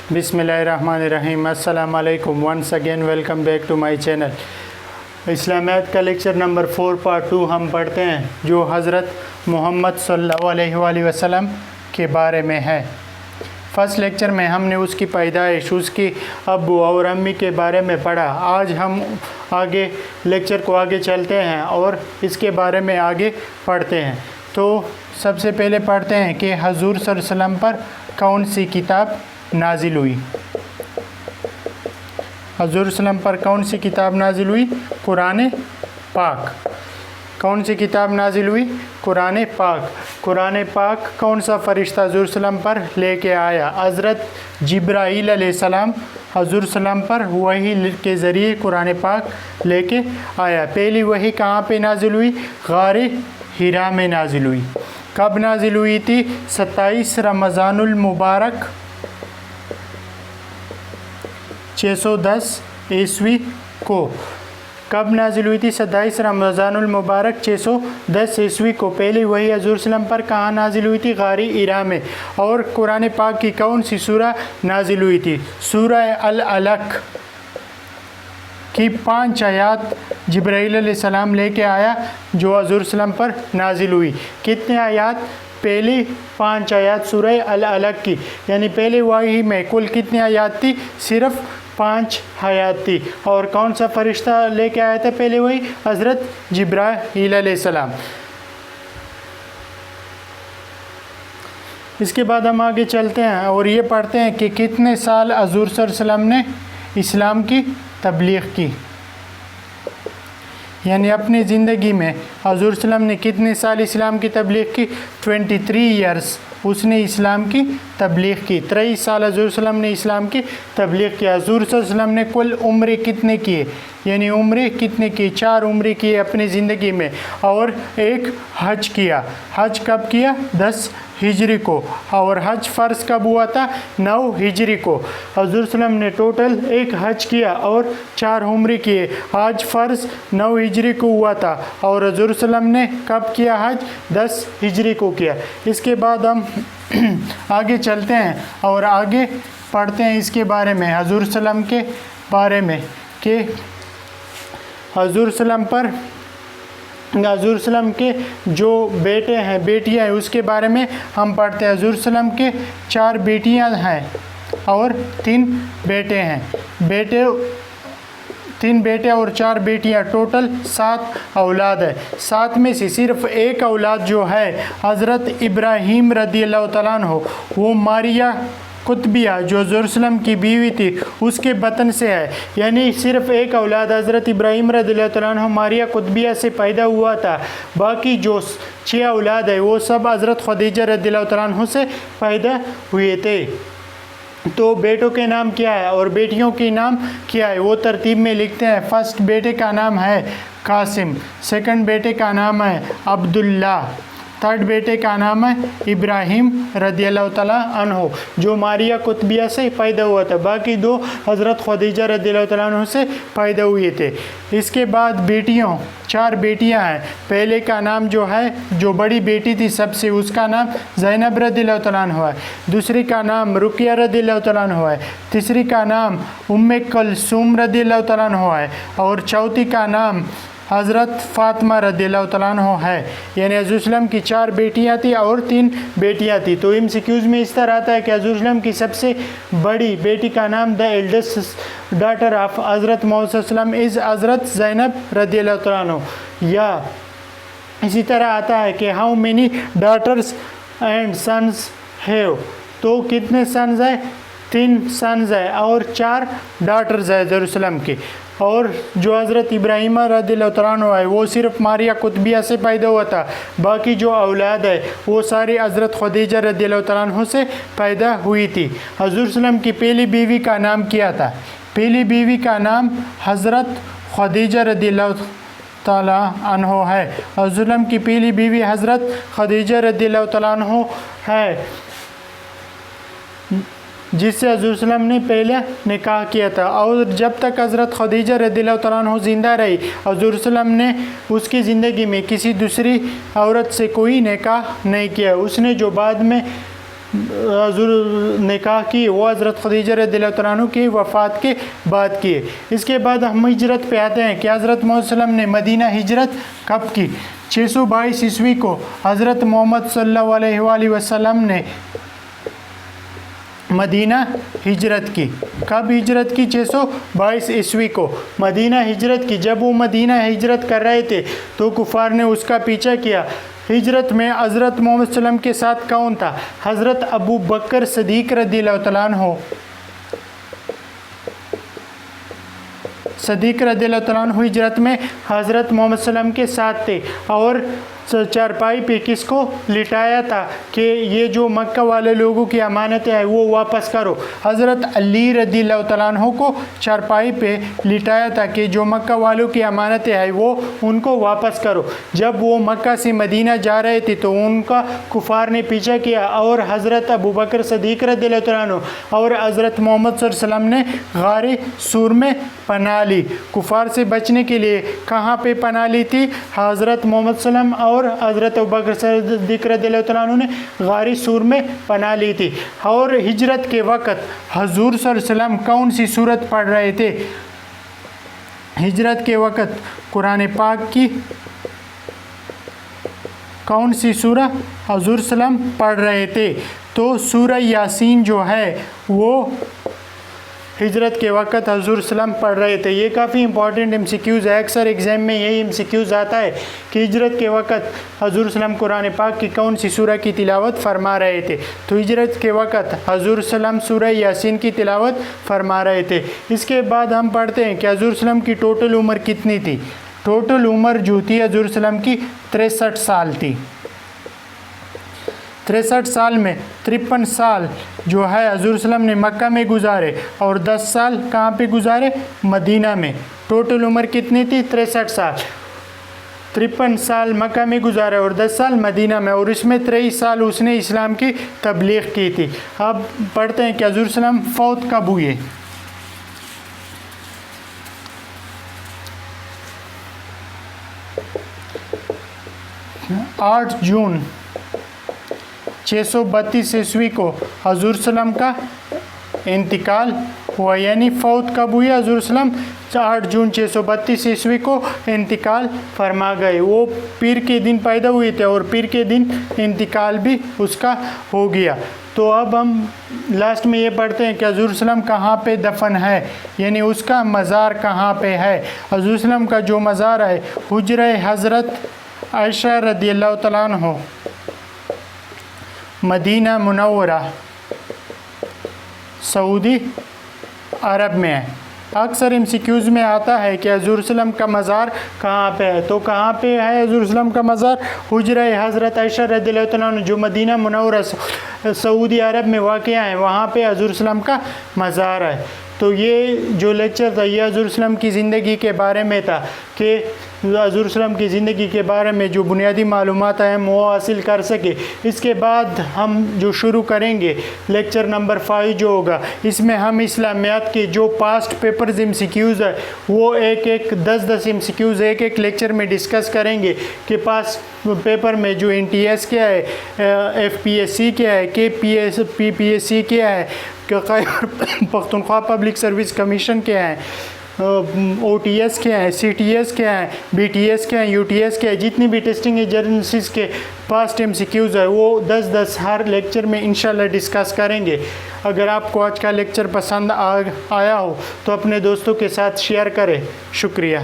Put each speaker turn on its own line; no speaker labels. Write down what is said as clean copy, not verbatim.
बिस्मिल्लाहिर्रहमानिर्रहीम। अस्सलाम वालेकुम। Once again welcome back to my channel. इस्लामियात का लेक्चर नंबर 4 पार्ट 2 हम पढ़ते हैं, जो हज़रत मोहम्मद सल्लल्लाहु अलैहि वसल्लम के बारे में है। फर्स्ट लेक्चर में हमने उसकी पैदाइश, उसकी अब्बू और अम्मी के बारे में पढ़ा। आज हम आगे लेक्चर को आगे चलते हैं और इसके बारे में आगे पढ़ते हैं। तो सबसे पहले पढ़ते हैं कि हजूर सल्लल्लाहु अलैहि वसल्लम पर कौन सी किताब नाजिल हुई। हजूर सल्लम पर कौन सी किताब नाजिल हुई? कुरान पाक। कौन सी किताब नाजिल हुई? कुरान पाक। कुरान पाक कौन सा फ़रिश्ता हजूर सल्लम पर लेके आया? हज़रत जिब्राईल अलैहिस्सलाम हजूर सल्लम पर वही के ज़रिए कुरान पाक लेके आया। पहली वही कहाँ पे नाजिल हुई? गार हिरा में नाजिल हुई। कब नाजिल हुई थी? 27 रमज़ानुल मुबारक 610 ईस्वी को। कब नाजिल हुई थी? 27 रमज़ानुल मुबारक 610 ईस्वी को। पहले वही हजूर सल्लम पर कहाँ नाजिल हुई थी? गार हिरा में। और कुरान पाक की कौन सी सूरा नाजिल हुई थी? सूरह अल अलक की 5 आयात जिब्राईल अलैहिस्सलाम लेके आया, जो हजूर सल्लम पर नाजिल हुई। कितने आयात? पहली 5 आयात सूरह अल अलक की, यानी पहले वही में कुल कितनी आयात थी? सिर्फ 5 आयात थी। और कौन सा फ़रिश्ता लेके आया था? पहले वही हज़रत जिब्राईल अलैहिस्सलाम। इसके बाद हम आगे चलते हैं और ये पढ़ते हैं कि कितने साल हजूर सल्लल्लाहु अलैहि वसल्लम ने इस्लाम की तबलीग की, यानी अपनी ज़िंदगी में हजूर सल्लम ने कितने साल इस्लाम की तबलीग की? 23 ईयर्स उसने इस्लाम की तबलीग की। 23 साल हजूर सल्लम ने इस्लाम की तबलीग किया। हजूर सल्लम ने कुल उम्रे कितने किए? यानी उम्रे कितने किए? 4 उम्रे किए अपनी ज़िंदगी में, और एक हज किया। हज कब किया? 10 हिजरी को। और हज फ़र्ज़ कब हुआ था? 9 हिजरी को। हजूर सल्लम ने टोटल एक हज किया और 4 उम्रे किए। हज फ़र्ज़ 9 हिजरी को हुआ था और हजूर सल्लम ने कब किया हज? 10 हिजरी को किया। इसके बाद हम आगे चलते हैं और आगे पढ़ते हैं इसके बारे में, हजूर सल्लम के बारे में, कि हजूर सल्लम के जो बेटे हैं, बेटियां हैं, उसके बारे में हम पढ़ते हैं। हजूर सल्लम के 4 बेटियां हैं और 3 बेटे हैं। 3 बेटे और 4 बेटियां, टोटल 7 औलाद है। 7 में से सिर्फ एक औलाद जो है हज़रत इब्राहीम रदियल्लाहु तआला अन्हु, वो मारिया कुतबिया जो हजूर सल्लम की बीवी थी उसके बतन से है। यानी सिर्फ एक औलाद हज़रत इब्राहीम रदियल्लाहु तआला अन्हु मारिया कुतबिया से पैदा हुआ था। बाकी जो 6 औलाद है वो सब हज़रत खदीजा रदियल्लाहु तआला अन्हु से पैदा हुए थे। तो बेटों के नाम क्या है और बेटियों के नाम क्या है, वो तरतीब में लिखते हैं। फर्स्ट बेटे का नाम है कासिम, सेकंड बेटे का नाम है अब्दुल्ला, थर्ड बेटे का नाम है इब्राहिम रदियल्लाहु तआला अन्हु, जो मारिया कुतबिया से पैदा हुआ था। बाकी 2 हज़रत खदीजा रदियल्लाहु तआला अन्हु से पैदा हुए थे। इसके बाद बेटियों, 4 बेटियां हैं। पहले का नाम जो है, जो बड़ी बेटी थी सबसे, उसका नाम ज़ैनब रदियल्लाहु तआला अन्हा है। दूसरी का नाम रुकिया रदियल्लाहु तआला अन्हा है। तीसरी का नाम उम्मे कुलसूम रदियल्लाहु तआला अन्हा है। और चौथी का नाम हज़रत फ़ातिमा रदियल्लाहु तआला अन्हा है। यानी हजूर सल्लम की 4 बेटियां थी और 3 बेटियां थी। तो MCQs में इस तरह आता है कि हजूर सल्लम की सबसे बड़ी बेटी का नाम, द एल्डेस्ट डॉटर ऑफ हज़रत मोहम्मद सल्लम इज़ हज़रत ज़ैनब रदियल्लाहु तआला अन्हा। या इसी तरह आता है कि how many daughters and sons have, तो कितने सन्स है? 3 सन्स है और 4 डॉटर्स है हजूर सल्लम की। और जो हज़रत इब्राहीम रदियल्लाहु तआला अन्हु है वो सिर्फ मारिया कुतबिया से पैदा हुआ था। बाकी जो औलाद है वो सारी हज़रत खदीजा रदियल्लाहु तआला अन्हु से पैदा हुई थी। हजूर सल्लम की पहली बीवी का नाम क्या था? पहली बीवी का नाम हज़रत खदीजा रदियल्लाहु तआला अन्हु है। हजूर सल्लम की पहली बीवी हज़रत खदीजा रदियल्लाहु तआला अन्हु है, जिससे हजूर सल्लम ने पहले निकाह किया था। और जब तक हज़रत खदीजा रदियल्लाहु तआला अन्हा ज़िंदा रही, हजूर सल्लम ने उसकी ज़िंदगी में किसी दूसरी औरत से कोई निकाह नहीं किया। उसने जो बाद में حضور نکاح کی وہ حضرت خدیجہ رضی اللہ تعالیٰ عنہ کی وفات کے بعد کیے۔ اس کے بعد ہم ہجرت پہ آتے ہیں کہ حضرت محمد صلی اللہ علیہ وسلم نے مدینہ ہجرت کب کی؟ 622 عیسوی کو حضرت محمد صلی اللہ علیہ وآلہ وسلم نے مدینہ ہجرت کی۔ کب ہجرت کی؟ 622 عیسوی کو مدینہ ہجرت کی۔ جب وہ مدینہ ہجرت کر رہے تھے تو کفار نے اس کا پیچھا کیا۔ ہجرت میں حضرت محمد صلی اللہ علیہ وسلم کے ساتھ کون تھا؟ حضرت ابو بکر صدیق رضی اللہ تعالیٰ عنہ، صدیق رضی اللہ تعالیٰ عنہ ہجرت میں حضرت محمد صلی اللہ علیہ وسلم کے ساتھ تھے، اور چارپائی پہ کس کو لٹایا تھا کہ یہ جو مکہ والے لوگوں کی امانتیں ہیں وہ واپس کرو؟ حضرت علی رضی اللہ تعالیٰ عنہ کو چارپائی پہ لٹایا تھا کہ جو مکہ والوں کی امانتیں ہیں وہ ان کو واپس کرو۔ جب وہ مکہ سے مدینہ جا رہے تھے تو ان کا کفار نے پیچھا کیا، اور حضرت ابو بکر صدیق رضی اللہ تعالیٰ عنہ اور حضرت محمد صلی اللہ علیہ وسلم نے غار سور میں پناہ لی۔ کفار سے بچنے کے لیے کہاں پہ پناہ لی تھی؟ حضرت محمد صلی اللہ علیہ وسلم اور حضرت ابوبکر صدیق رضی اللہ تعالیٰ عنہ نے غار سور میں پناہ لی تھی۔ اور ہجرت کے وقت حضور صلی اللہ علیہ وسلم کون سی سورت پڑھ رہے تھے؟ ہجرت کے وقت قرآن پاک کی کون سی سورہ حضور صلی اللہ علیہ وسلم پڑھ رہے تھے؟ تو سورہ یاسین جو ہے وہ ہجرت کے وقت حضور صلی اللہ علیہ وسلم پڑھ رہے تھے۔ یہ کافی امپورٹنٹ ایم سی کیوز ہے، اکثر ایگزام میں یہی ایم سی کیوز آتا ہے کہ ہجرت کے وقت حضور صلی اللہ علیہ وسلم قرآن پاک کی کون سی سورہ کی تلاوت فرما رہے تھے؟ تو ہجرت کے وقت حضور صلی اللہ علیہ وسلم سورہ یاسین کی تلاوت فرما رہے تھے۔ اس کے بعد ہم پڑھتے ہیں کہ حضور صلی اللہ علیہ وسلم کی ٹوٹل عمر کتنی تھی؟ ٹوٹل عمر جو تھی حضور صلی اللہ علیہ وسلم کی 63 سال تھی۔ 63 سال میں 53 سال جو ہے حضور صلی اللہ علیہ وسلم نے مکہ میں گزارے، اور 10 سال کہاں پہ گزارے؟ مدینہ میں۔ ٹوٹل عمر کتنی تھی؟ 63 سال۔ 53 سال مکہ میں گزارے اور 10 سال مدینہ میں، اور اس میں 23 سال اس نے اسلام کی تبلیغ کی تھی۔ اب پڑھتے ہیں کہ حضور صلی اللہ علیہ وسلم فوت کب ہوئے؟ 8 جون 632 عیسوی کو حضور صلی اللہ علیہ وسلم کا انتقال ہوا۔ یعنی فوت کب ہوئی؟ حضور صلی اللہ علیہ وسلم 8 جون 632 عیسوی کو انتقال فرما گئے۔ وہ پیر کے دن پیدا ہوئے تھے اور پیر کے دن انتقال بھی اس کا ہو گیا۔ تو اب ہم لاسٹ میں یہ پڑھتے ہیں کہ حضور صلی اللہ علیہ وسلم کہاں پہ دفن ہے، یعنی اس کا مزار کہاں پہ ہے۔ حضور صلی اللہ علیہ وسلم کا جو مزار ہے حجرہ حضرت عائشہ رضی اللہ تعالیٰ عنہ مدینہ منورہ سعودی عرب میں ہے۔ اکثر ایم سی کیوز میں آتا ہے کہ حضور صلی اللہ علیہ وسلم کا مزار کہاں پہ ہے، تو کہاں پہ ہے حضور صلی اللہ علیہ وسلم کا مزار؟ حجرہ حضرت عائشہ رضی اللہ تعالیٰ عنہ جو مدینہ منورہ سعودی عرب میں واقع ہے، وہاں پہ حضور صلی اللہ علیہ وسلم کا مزار ہے۔ تو یہ جو لیکچر تھا یہ حضور صلی اللہ علیہ وسلم کی زندگی کے بارے میں تھا کہ حضور صلی اللہ علیہ وسلم کی زندگی کے بارے میں جو بنیادی معلومات ہیں وہ حاصل کر سکے۔ اس کے بعد ہم جو شروع کریں گے لیکچر نمبر 5 جو ہوگا، اس میں ہم اسلامیات کے جو past papers M C Qs ہے وہ 10 ایم سی کیوز ایک لیکچر میں ڈسکس کریں گے کہ پاسٹ پیپر میں جو این ٹی ایس کیا ہے، ایف پی ایس سی کیا ہے، پی پی ایس سی کیا ہے، پختونخوا پبلک سروس کمیشن کیا ہے، او ٹی ایس کیا ہے، سی ٹی ایس کیا ہے، بی ٹی ایس کیا ہے، یو ٹی ایس کیا ہے، جتنی بھی ٹیسٹنگ ایجنسیز کے پاسٹ ایم سی کیوز ہے وہ 10 ہر لیکچر میں انشاءاللہ ڈسکس کریں گے۔ اگر آپ کو آج کا لیکچر پسند آیا ہو تو اپنے دوستوں کے ساتھ شیئر کریں۔ شکریہ۔